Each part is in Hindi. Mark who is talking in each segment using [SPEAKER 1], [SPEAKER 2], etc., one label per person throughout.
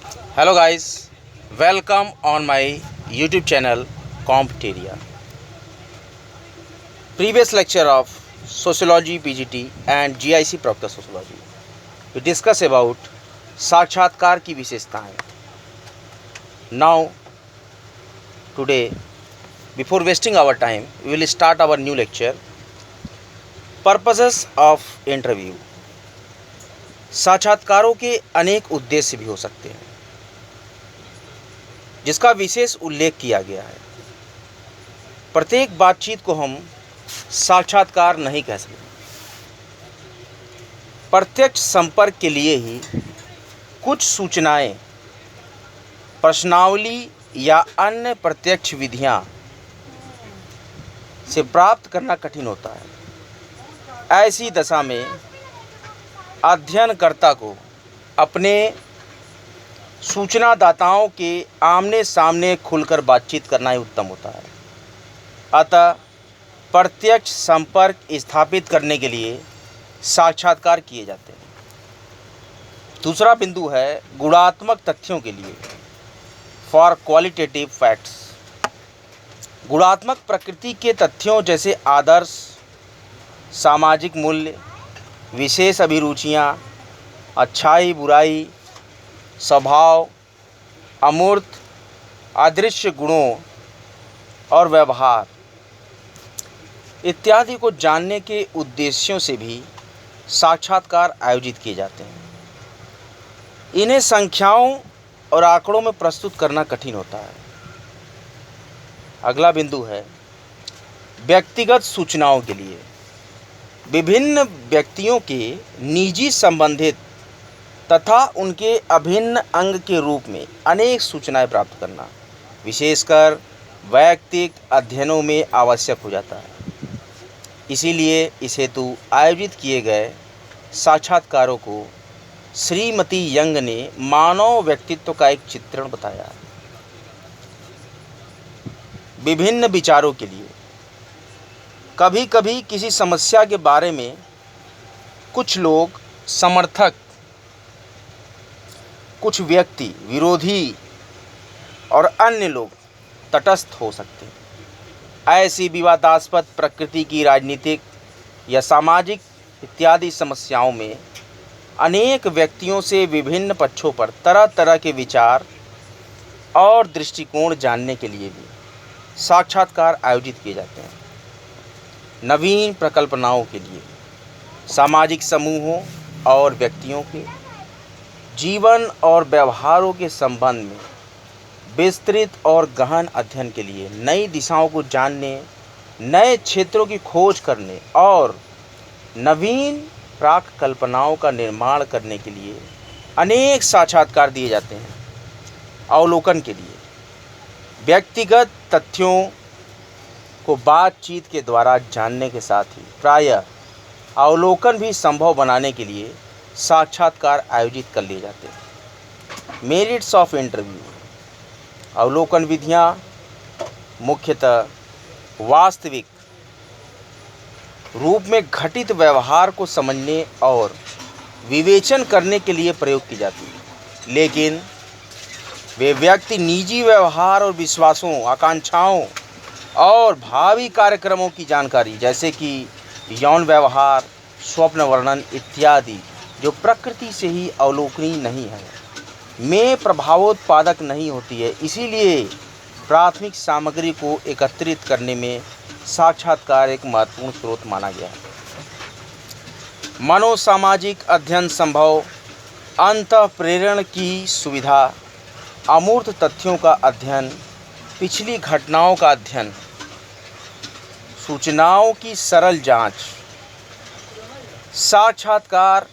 [SPEAKER 1] Hello guys, welcome on my YouTube channel Compteria. Previous lecture of Sociology PGT and GIC Proctor Sociology. We discuss about साक्षात्कार की विशेषताएं. Now today, before wasting our time, we will start our new lecture. Purposes of interview. साक्षात्कारों के अनेक उद्देश्य भी हो सकते हैं जिसका विशेष उल्लेख किया गया है. प्रत्येक बातचीत को हम साक्षात्कार नहीं कह सकते. प्रत्यक्ष संपर्क के लिए ही कुछ सूचनाएं, प्रश्नावली या अन्य प्रत्यक्ष विधियां से प्राप्त करना कठिन होता है. ऐसी दशा में अध्ययनकर्ता को अपने सूचनादाताओं के आमने सामने खुलकर बातचीत करना ही उत्तम होता है. अतः प्रत्यक्ष संपर्क स्थापित करने के लिए साक्षात्कार किए जाते हैं. दूसरा बिंदु है गुणात्मक तथ्यों के लिए, फॉर क्वालिटेटिव फैक्ट्स. गुणात्मक प्रकृति के तथ्यों जैसे आदर्श, सामाजिक मूल्य, विशेष अभिरुचियाँ, अच्छाई बुराई, स्वभाव, अमूर्त अदृश्य गुणों और व्यवहार इत्यादि को जानने के उद्देश्यों से भी साक्षात्कार आयोजित किए जाते हैं. इन्हें संख्याओं और आंकड़ों में प्रस्तुत करना कठिन होता है. अगला बिंदु है व्यक्तिगत सूचनाओं के लिए. विभिन्न व्यक्तियों के निजी संबंधित तथा उनके अभिन्न अंग के रूप में अनेक सूचनाएं प्राप्त करना विशेषकर वैयक्तिक अध्ययनों में आवश्यक हो जाता है. इसीलिए इस हेतु आयोजित किए गए साक्षात्कारों को श्रीमती यंग ने मानव व्यक्तित्व का एक चित्रण बताया. विभिन्न विचारों के लिए. कभी कभी किसी समस्या के बारे में कुछ लोग समर्थक, कुछ व्यक्ति विरोधी और अन्य लोग तटस्थ हो सकते हैं. ऐसी विवादास्पद प्रकृति की राजनीतिक या सामाजिक इत्यादि समस्याओं में अनेक व्यक्तियों से विभिन्न पक्षों पर तरह तरह के विचार और दृष्टिकोण जानने के लिए भी साक्षात्कार आयोजित किए जाते हैं. नवीन प्रकल्पनाओं के लिए, सामाजिक समूहों और व्यक्तियों के जीवन और व्यवहारों के संबंध में विस्तृत और गहन अध्ययन के लिए, नई दिशाओं को जानने, नए क्षेत्रों की खोज करने और नवीन प्राक कल्पनाओं का निर्माण करने के लिए अनेक साक्षात्कार दिए जाते हैं. अवलोकन के लिए. व्यक्तिगत तथ्यों को बातचीत के द्वारा जानने के साथ ही प्रायः अवलोकन भी संभव बनाने के लिए साक्षात्कार आयोजित कर लिए जाते हैं. Merits of interview. अवलोकन विधियां मुख्यतः वास्तविक रूप में घटित व्यवहार को समझने और विवेचन करने के लिए प्रयोग की जाती है, लेकिन वे व्यक्ति निजी व्यवहार और विश्वासों, आकांक्षाओं और भावी कार्यक्रमों की जानकारी जैसे कि यौन व्यवहार, स्वप्न वर्णन इत्यादि जो प्रकृति से ही अवलोकनीय नहीं है, में प्रभावोत्पादक नहीं होती है. इसीलिए प्राथमिक सामग्री को एकत्रित करने में साक्षात्कार एक महत्वपूर्ण स्रोत माना गया है. मनोसामाजिक अध्ययन संभव, अंतःप्रेरण की सुविधा, अमूर्त तथ्यों का अध्ययन, पिछली घटनाओं का अध्ययन, सूचनाओं की सरल जांच. साक्षात्कार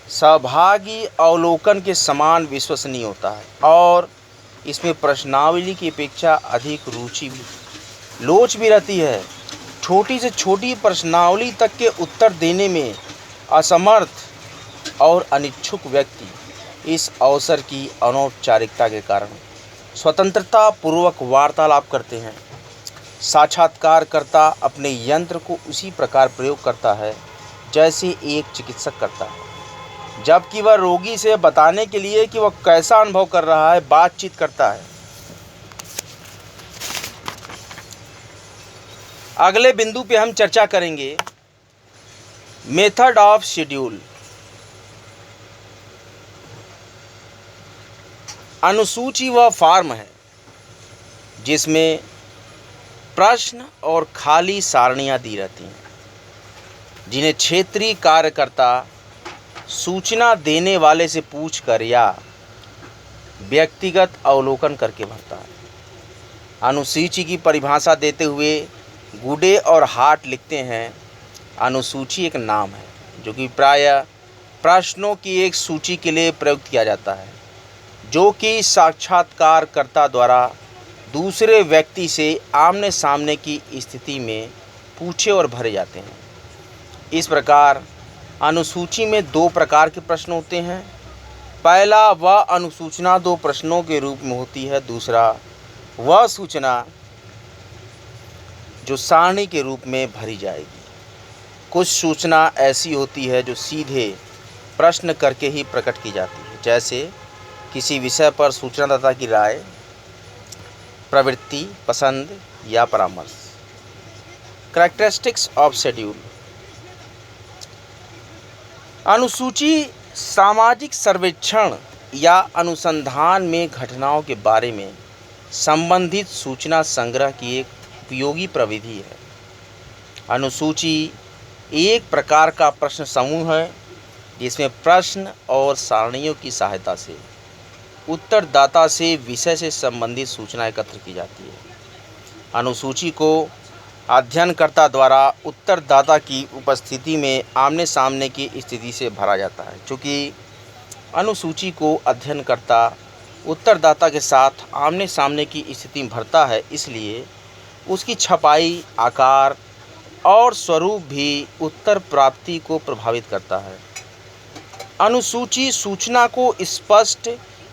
[SPEAKER 1] सहभागी अवलोकन के समान विश्वसनीय होता है और इसमें प्रश्नावली की अपेक्षा अधिक रुचि भी, लोच भी रहती है. छोटी से छोटी प्रश्नावली तक के उत्तर देने में असमर्थ और अनिच्छुक व्यक्ति इस अवसर की अनौपचारिकता के कारण स्वतंत्रता पूर्वक वार्तालाप करते हैं. साक्षात्कारकर्ता अपने यंत्र को उसी प्रकार प्रयोग करता है जैसे एक चिकित्सक करता है. जबकि वह रोगी से बताने के लिए कि वह कैसा अनुभव कर रहा है बातचीत करता है। अगले बिंदु पे हम चर्चा करेंगे मेथड ऑफ शेड्यूल। अनुसूची वह फॉर्म है जिसमें प्रश्न और खाली सारणियाँ दी रहती हैं, जिन्हें क्षेत्रीय कार्यकर्ता सूचना देने वाले से पूछकर या व्यक्तिगत अवलोकन करके भरता है। अनुसूची की परिभाषा देते हुए गुडे और हार्ट लिखते हैं, अनुसूची एक नाम है जो कि प्रायः प्रश्नों की एक सूची के लिए प्रयुक्त किया जाता है, जो कि साक्षात्कारकर्ता द्वारा दूसरे व्यक्ति से आमने सामने की स्थिति में पूछे और भरे जाते हैं। इस प्रकार अनुसूची में दो प्रकार के प्रश्न होते हैं। पहला, वह अनुसूचना दो प्रश्नों के रूप में होती है। दूसरा, वह सूचना जो सारणी के रूप में भरी जाएगी। कुछ सूचना ऐसी होती है जो सीधे प्रश्न करके ही प्रकट की जाती है, जैसे किसी विषय पर सूचनादाता की राय, प्रवृत्ति, पसंद या परामर्श। Characteristics of schedule. अनुसूची सामाजिक सर्वेक्षण या अनुसंधान में घटनाओं के बारे में संबंधित सूचना संग्रह की एक उपयोगी प्रविधि है। अनुसूची एक प्रकार का प्रश्न समूह है जिसमें प्रश्न और सारणियों की सहायता से उत्तरदाता से विषय से संबंधित सूचना एकत्र की जाती है। अनुसूची को अध्ययनकर्ता द्वारा उत्तरदाता की उपस्थिति में आमने सामने की स्थिति से भरा जाता है। चूँकि अनुसूची को अध्ययनकर्ता उत्तरदाता के साथ आमने सामने की स्थिति में भरता है, इसलिए उसकी छपाई, आकार और स्वरूप भी उत्तर प्राप्ति को प्रभावित करता है। अनुसूची सूचना को स्पष्ट,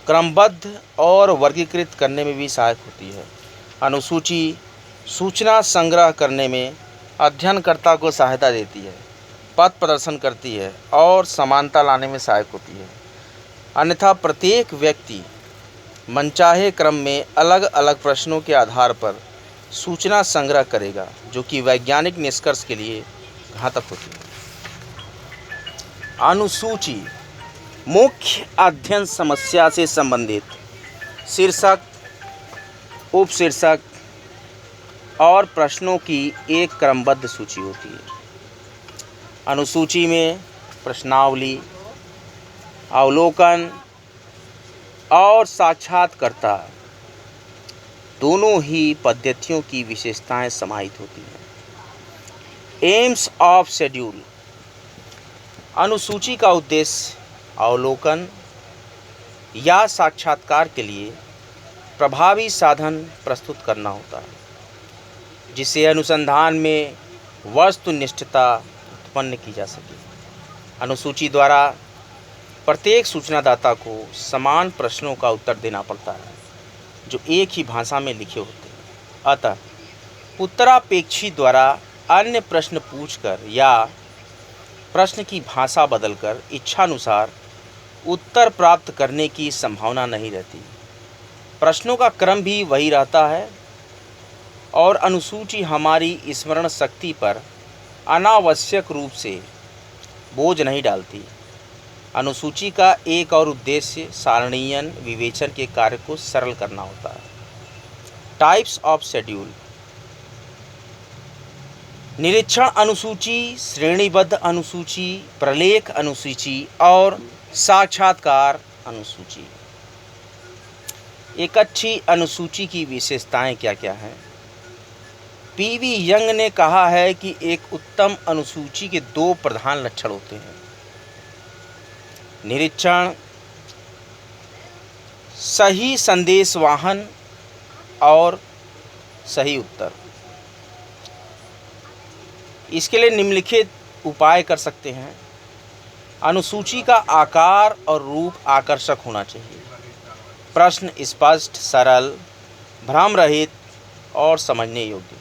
[SPEAKER 1] क्रमबद्ध और वर्गीकृत करने में भी सहायक होती है। अनुसूची सूचना संग्रह करने में अध्ययनकर्ता को सहायता देती है, पथ प्रदर्शन करती है और समानता लाने में सहायक होती है। अन्यथा प्रत्येक व्यक्ति मनचाहे क्रम में अलग अलग प्रश्नों के आधार पर सूचना संग्रह करेगा, जो कि वैज्ञानिक निष्कर्ष के लिए घातक होती है। अनुसूची मुख्य अध्ययन समस्या से संबंधित शीर्षक, उपशीर्षक और प्रश्नों की एक क्रमबद्ध सूची होती है। अनुसूची में प्रश्नावली, अवलोकन और साक्षात्कारकर्ता दोनों ही पद्धतियों की विशेषताएं समाहित होती हैं। AIIMS of schedule. अनुसूची का उद्देश्य अवलोकन या साक्षात्कार के लिए प्रभावी साधन प्रस्तुत करना होता है, जिससे अनुसंधान में वस्तुनिष्ठता उत्पन्न की जा सके। अनुसूची द्वारा प्रत्येक सूचनादाता को समान प्रश्नों का उत्तर देना पड़ता है जो एक ही भाषा में लिखे होते हैं। अतः उत्तरापेक्षी द्वारा अन्य प्रश्न पूछकर या प्रश्न की भाषा बदलकर इच्छानुसार उत्तर प्राप्त करने की संभावना नहीं रहती। प्रश्नों का क्रम भी वही रहता है और अनुसूची हमारी स्मरण शक्ति पर अनावश्यक रूप से बोझ नहीं डालती। अनुसूची का एक और उद्देश्य सारणीयन विवेचन के कार्य को सरल करना होता है। Types of schedule. निरीक्षण अनुसूची, श्रेणीबद्ध अनुसूची, प्रलेख अनुसूची और साक्षात्कार अनुसूची। एक अच्छी अनुसूची की विशेषताएं क्या क्या हैं? पीवी यंग ने कहा है कि एक उत्तम अनुसूची के दो प्रधान लक्षण होते हैं: निरीक्षण, सही संदेशवाहन और सही उत्तर। इसके लिए निम्नलिखित उपाय कर सकते हैं। अनुसूची का आकार और रूप आकर्षक होना चाहिए। प्रश्न स्पष्ट, सरल, भ्रम रहित और समझने योग्य।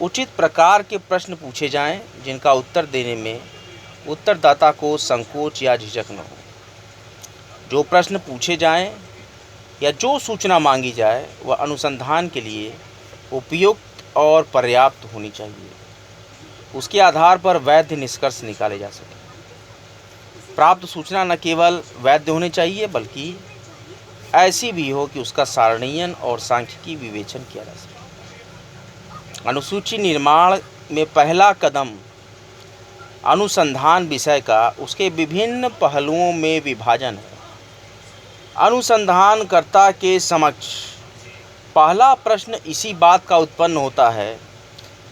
[SPEAKER 1] उचित प्रकार के प्रश्न पूछे जाएं जिनका उत्तर देने में उत्तरदाता को संकोच या झिझक न हो। जो प्रश्न पूछे जाएं या जो सूचना मांगी जाए वह अनुसंधान के लिए उपयुक्त और पर्याप्त होनी चाहिए। उसके आधार पर वैध निष्कर्ष निकाले जा सके। प्राप्त सूचना न केवल वैध होनी चाहिए बल्कि ऐसी भी हो कि उसका सारणीयन और सांख्यिकी विवेचन किया जा सके। अनुसूची निर्माण में पहला कदम अनुसंधान विषय का उसके विभिन्न पहलुओं में विभाजन है। अनुसंधानकर्ता के समक्ष पहला प्रश्न इसी बात का उत्पन्न होता है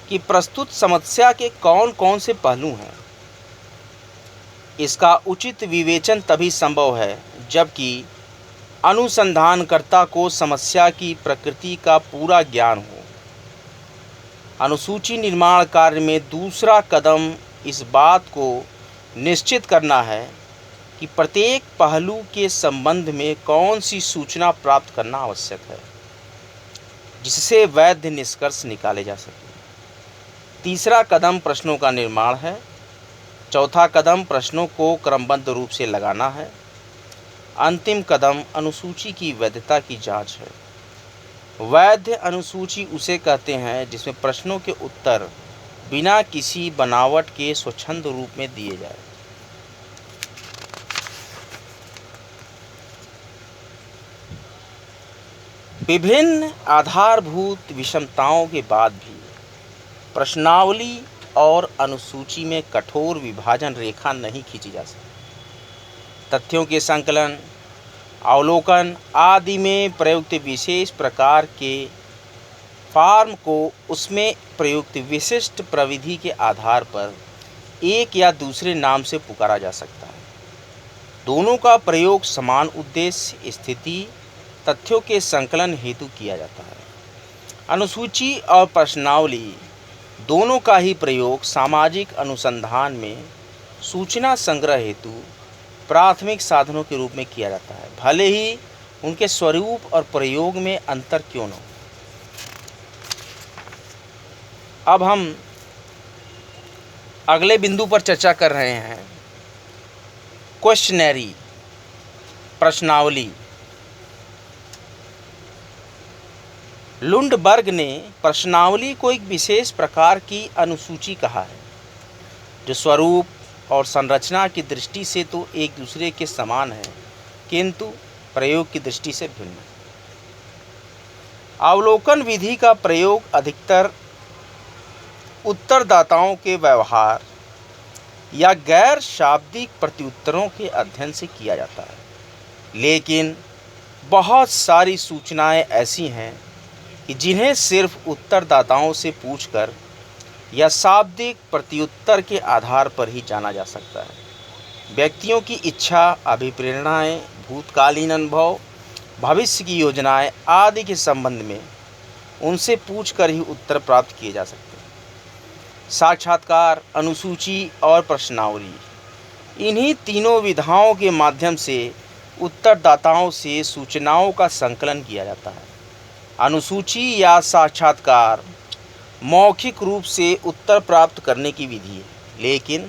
[SPEAKER 1] कि प्रस्तुत समस्या के कौन कौन से पहलू हैं। इसका उचित विवेचन तभी संभव है जबकि अनुसंधानकर्ता को समस्या की प्रकृति का पूरा ज्ञान हो। अनुसूची निर्माण कार्य में दूसरा कदम इस बात को निश्चित करना है कि प्रत्येक पहलू के संबंध में कौन सी सूचना प्राप्त करना आवश्यक है जिससे वैध निष्कर्ष निकाले जा सके। तीसरा कदम प्रश्नों का निर्माण है। चौथा कदम प्रश्नों को क्रमबद्ध रूप से लगाना है। अंतिम कदम अनुसूची की वैधता की जांच है। वैध अनुसूची उसे कहते हैं जिसमें प्रश्नों के उत्तर बिना किसी बनावट के स्वच्छंद रूप में दिए जाए। विभिन्न आधारभूत विषमताओं के बाद भी प्रश्नावली और अनुसूची में कठोर विभाजन रेखा नहीं खींची जा सकती। तथ्यों के संकलन, अवलोकन आदि में प्रयुक्त विशेष प्रकार के फॉर्म को उसमें प्रयुक्त विशिष्ट प्रविधि के आधार पर एक या दूसरे नाम से पुकारा जा सकता है। दोनों का प्रयोग समान उद्देश्य, स्थिति, तथ्यों के संकलन हेतु किया जाता है। अनुसूची और प्रश्नावली दोनों का ही प्रयोग सामाजिक अनुसंधान में सूचना संग्रह हेतु प्राथमिक साधनों के रूप में किया जाता है, भले ही उनके स्वरूप और प्रयोग में अंतर क्यों न हो। अब हम अगले बिंदु पर चर्चा कर रहे हैं क्वेश्चनरी, प्रश्नावली। लुंडबर्ग ने प्रश्नावली को एक विशेष प्रकार की अनुसूची कहा है जो स्वरूप और संरचना की दृष्टि से तो एक दूसरे के समान है किंतु प्रयोग की दृष्टि से भिन्न है। अवलोकन विधि का प्रयोग अधिकतर उत्तरदाताओं के व्यवहार या गैर शाब्दिक प्रत्युत्तरों के अध्ययन से किया जाता है, लेकिन बहुत सारी सूचनाएं ऐसी हैं कि जिन्हें सिर्फ उत्तरदाताओं से पूछकर या शाब्दिक प्रत्युत्तर के आधार पर ही जाना जा सकता है। व्यक्तियों की इच्छा, अभिप्रेरणाएं, भूतकालीन अनुभव, भविष्य की योजनाएं आदि के संबंध में उनसे पूछकर ही उत्तर प्राप्त किए जा सकते हैं। साक्षात्कार, अनुसूची और प्रश्नावली, इन्हीं तीनों विधाओं के माध्यम से उत्तरदाताओं से सूचनाओं का संकलन किया जाता है। अनुसूची या साक्षात्कार मौखिक रूप से उत्तर प्राप्त करने की विधि है, लेकिन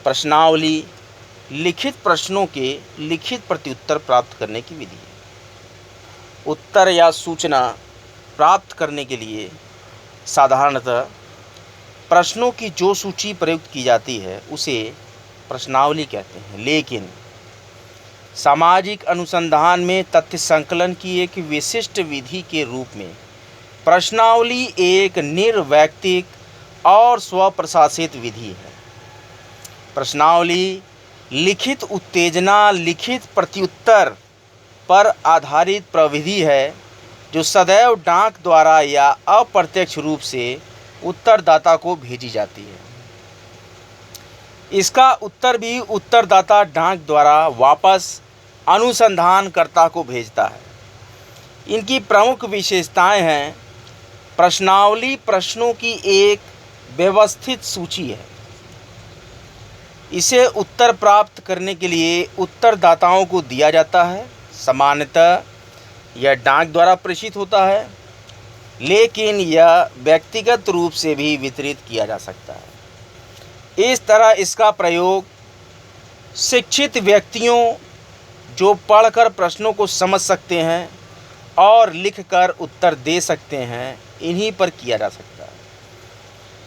[SPEAKER 1] प्रश्नावली लिखित प्रश्नों के लिखित प्रत्युत्तर प्राप्त करने की विधि है। उत्तर या सूचना प्राप्त करने के लिए साधारणतः प्रश्नों की जो सूची प्रयुक्त की जाती है उसे प्रश्नावली कहते हैं, लेकिन सामाजिक अनुसंधान में तथ्य संकलन की एक विशिष्ट विधि के रूप में प्रश्नावली एक निर्वैयक्तिक और स्वप्रशासित विधि है। प्रश्नावली लिखित उत्तेजना, लिखित प्रत्युत्तर पर आधारित प्रविधि है जो सदैव डाक द्वारा या अप्रत्यक्ष रूप से उत्तरदाता को भेजी जाती है। इसका उत्तर भी उत्तरदाता डाक द्वारा वापस अनुसंधानकर्ता को भेजता है। इनकी प्रमुख विशेषताएं हैं। प्रश्नावली प्रश्नों की एक व्यवस्थित सूची है। इसे उत्तर प्राप्त करने के लिए उत्तरदाताओं को दिया जाता है। सामान्यतः यह डाक द्वारा प्रेषित होता है, लेकिन यह व्यक्तिगत रूप से भी वितरित किया जा सकता है। इस तरह इसका प्रयोग शिक्षित व्यक्तियों जो पढ़कर प्रश्नों को समझ सकते हैं और लिखकर उत्तर दे सकते हैं, इन्हीं पर किया जा सकता है।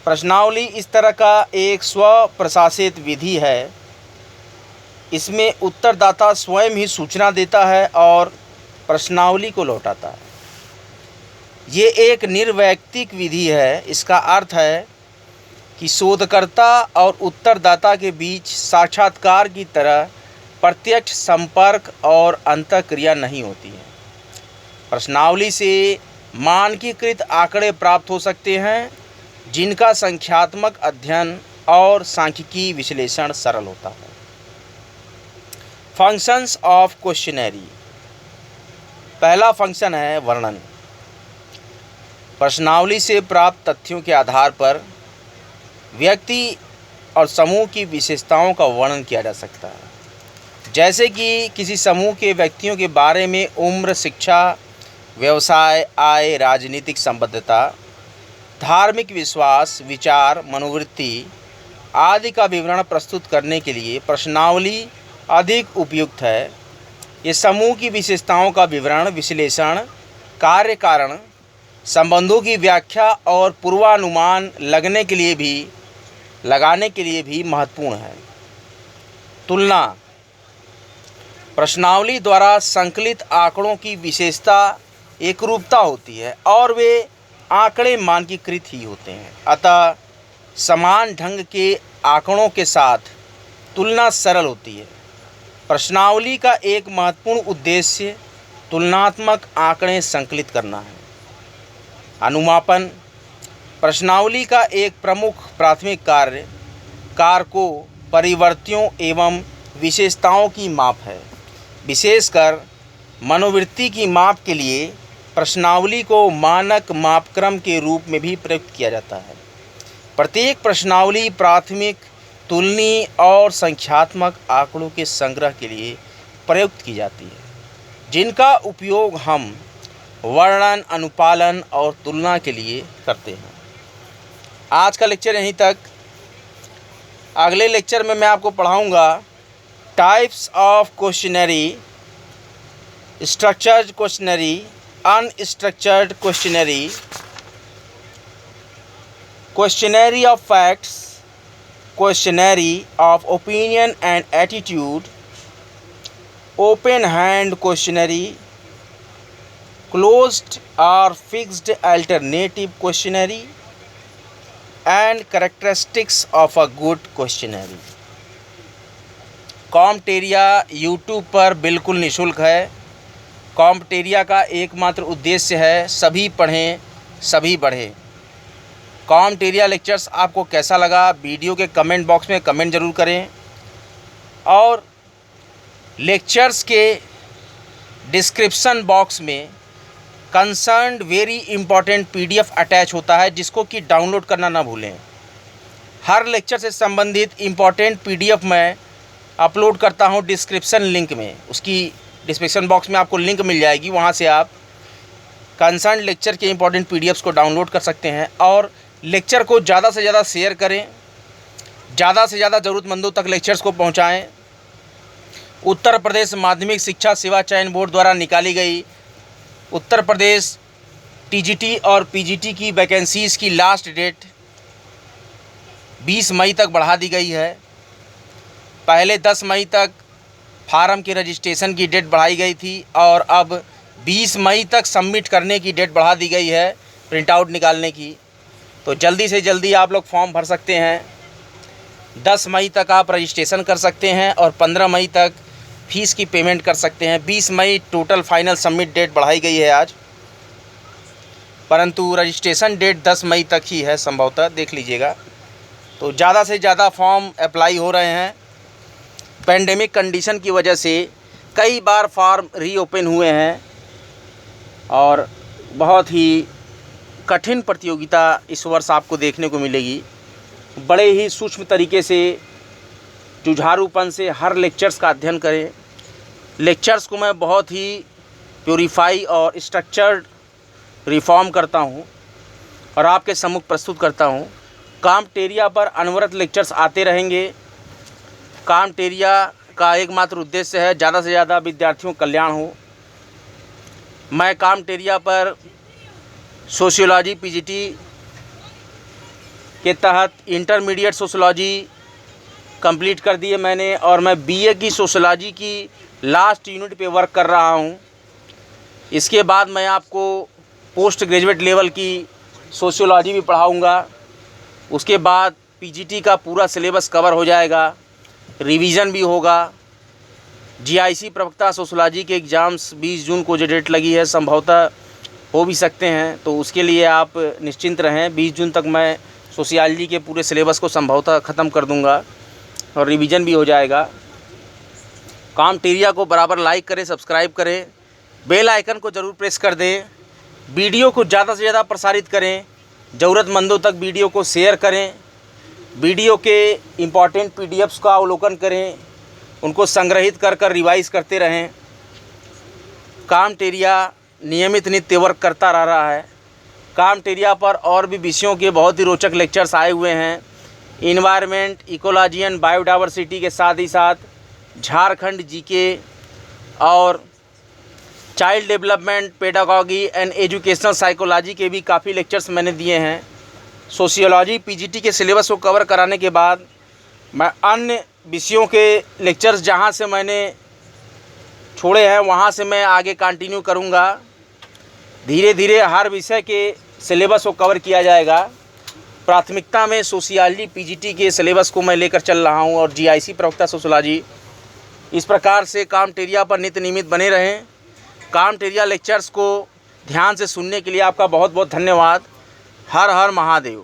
[SPEAKER 1] प्रश्नावली इस तरह का एक स्व प्रशासित विधि है। इसमें उत्तरदाता स्वयं ही सूचना देता है और प्रश्नावली को लौटाता है। ये एक निर्वैयक्तिक विधि है। इसका अर्थ है कि शोधकर्ता और उत्तरदाता के बीच साक्षात्कार की तरह प्रत्यक्ष संपर्क और अंतःक्रिया नहीं होती है। प्रश्नावली से मानकीकृत आंकड़े प्राप्त हो सकते हैं, जिनका संख्यात्मक अध्ययन और सांख्यिकी विश्लेषण सरल होता है। Functions of questionnaire. पहला फंक्शन है वर्णन। प्रश्नावली से प्राप्त तथ्यों के आधार पर व्यक्ति और समूह की विशेषताओं का वर्णन किया जा सकता है। जैसे कि किसी समूह के व्यक्तियों के बारे में उम्र, शिक्षा, व्यवसाय, आय, राजनीतिक संबद्धता, धार्मिक विश्वास, विचार, मनोवृत्ति आदि का विवरण प्रस्तुत करने के लिए प्रश्नावली अधिक उपयुक्त है। ये समूह की विशेषताओं का विवरण, विश्लेषण, कार्य कारण संबंधों की व्याख्या और पूर्वानुमान लगाने के लिए भी महत्वपूर्ण है। तुलना। प्रश्नावली द्वारा संकलित आंकड़ों की विशेषता एकरूपता होती है और वे आंकड़े मानकीकृत ही होते हैं। अतः समान ढंग के आंकड़ों के साथ तुलना सरल होती है। प्रश्नावली का एक महत्वपूर्ण उद्देश्य तुलनात्मक आंकड़े संकलित करना है। अनुमापन। प्रश्नावली का एक प्रमुख प्राथमिक कार्य कारकों, परिवर्तियों एवं विशेषताओं की माप है। विशेषकर मनोवृत्ति की माप के लिए प्रश्नावली को मानक मापक्रम के रूप में भी प्रयुक्त किया जाता है। प्रत्येक प्रश्नावली प्राथमिक, तुलनीय और संख्यात्मक आंकड़ों के संग्रह के लिए प्रयुक्त की जाती है, जिनका उपयोग हम वर्णन, अनुपालन और तुलना के लिए करते हैं। आज का लेक्चर यहीं तक। अगले लेक्चर में मैं आपको पढ़ाऊंगा types of questionnaire, structured questionnaire, unstructured questionnaire, questionnaire of facts, questionnaire of opinion and attitude, open hand questionnaire, closed or fixed alternative questionnaire and characteristics of a good questionnaire। कॉम्पटेरिया यूट्यूब पर बिल्कुल निःशुल्क है। कॉम्पटेरिया का एकमात्र उद्देश्य है सभी पढ़ें, सभी बढ़ें। कॉम्पटेरिया लेक्चर्स आपको कैसा लगा, वीडियो के कमेंट बॉक्स में कमेंट ज़रूर करें और लेक्चर्स के डिस्क्रिप्शन बॉक्स में concerned very important PDF attach होता है, जिसको कि डाउनलोड करना ना भूलें। हर लेक्चर से संबंधित इंपॉर्टेंट PDF मैं अपलोड करता हूं डिस्क्रिप्शन लिंक में। उसकी डिस्क्रिप्शन बॉक्स में आपको लिंक मिल जाएगी, वहां से आप कंसर्न लेक्चर के इंपॉर्टेंट PDFs को डाउनलोड कर सकते हैं। और लेक्चर को ज़्यादा से ज़्यादा शेयर करें, ज़्यादा से ज़्यादा ज़रूरतमंदों तक लेक्चर्स को पहुँचाएँ। उत्तर प्रदेश माध्यमिक शिक्षा सेवा चयन बोर्ड द्वारा निकाली गई उत्तर प्रदेश TGT और PGT की वैकेंसीज़ की लास्ट डेट 20 मई तक बढ़ा दी गई है। पहले 10 मई तक फार्म के रजिस्ट्रेशन की डेट बढ़ाई गई थी और अब 20 मई तक सबमिट करने की डेट बढ़ा दी गई है प्रिंट आउट निकालने की। तो जल्दी से जल्दी आप लोग फॉर्म भर सकते हैं। 10 मई तक आप रजिस्ट्रेशन कर सकते हैं और 15 मई तक फीस की पेमेंट कर सकते हैं। 20 मई टोटल फाइनल सबमिट डेट बढ़ाई गई है आज, परंतु रजिस्ट्रेशन डेट 10 मई तक ही है संभवतः, देख लीजिएगा। तो ज़्यादा से ज़्यादा फॉर्म अप्लाई हो रहे हैं। पेंडेमिक कंडीशन की वजह से कई बार फॉर्म रीओपन हुए हैं और बहुत ही कठिन प्रतियोगिता इस वर्ष आपको देखने को मिलेगी। बड़े ही सूक्ष्म तरीके से, जुझारूपन से हर लेक्चर्स का अध्ययन करें। लेक्चर्स को मैं बहुत ही प्योरीफाई और स्ट्रक्चर्ड रिफॉर्म करता हूं और आपके सम्मुख प्रस्तुत करता हूं। कामटेरिया पर अनवरत लेक्चर्स आते रहेंगे। कामटेरिया का एकमात्र उद्देश्य है ज़्यादा से ज़्यादा विद्यार्थियों का कल्याण हो। मैं कामटेरिया पर सोशियोलॉजी पीजीटी के तहत इंटरमीडिएट सोशियोलॉजी कंप्लीट कर दिए मैंने, और मैं बीए की सोशियोलॉजी की लास्ट यूनिट पे वर्क कर रहा हूँ। इसके बाद मैं आपको पोस्ट ग्रेजुएट लेवल की सोशियोलॉजी भी पढ़ाऊँगा। उसके बाद पीजीटी का पूरा सिलेबस कवर हो जाएगा, रिवीजन भी होगा। जीआईसी प्रवक्ता सोशियोलॉजी के एग्ज़ाम्स 20 जून को जो डेट लगी है संभवतः हो भी सकते हैं, तो उसके लिए आप निश्चिंत रहें। 20 जून तक मैं सोशियोलॉजी के पूरे सिलेबस को संभवतः ख़त्म कर दूंगा और रिवीजन भी हो जाएगा। कामटेरिया को बराबर लाइक करें, सब्सक्राइब करें, बेल आइकन को ज़रूर प्रेस कर दें, वीडियो को ज़्यादा से ज़्यादा प्रसारित करें, ज़रूरतमंदों तक वीडियो को शेयर करें, वीडियो के इम्पॉर्टेंट पीडीएफ्स का अवलोकन करें, उनको संग्रहित कर कर रिवाइज़ करते रहें। कामटेरिया नियमित नित्य वर्क करता रहा है। कामटेरिया पर और भी विषयों के बहुत ही रोचक लेक्चर्स आए हुए हैं। इन्वायरमेंट, इकोलॉजी एंड बायोडाइवर्सिटी के साथ ही साथ झारखंड जीके और child development, pedagogy and educational psychology के भी काफ़ी लेक्चर्स मैंने दिए हैं। सोशियोलॉजी पीजीटी के सिलेबस को कवर कराने के बाद मैं अन्य विषयों के लेक्चर्स जहां से मैंने छोड़े हैं वहां से मैं आगे कंटिन्यू करूंगा। धीरे धीरे हर विषय के सिलेबस को कवर किया जाएगा। प्राथमिकता में सोशियोलॉजी पीजीटी के सिलेबस को मैं लेकर चल रहा हूं और जीआईसी प्रवक्ता सोशियोलॉजी। इस प्रकार से कामटेरिया पर नित्य नियमित बने रहें। कामटेरिया लेक्चर्स को ध्यान से सुनने के लिए आपका बहुत बहुत धन्यवाद। हर हर महादेव।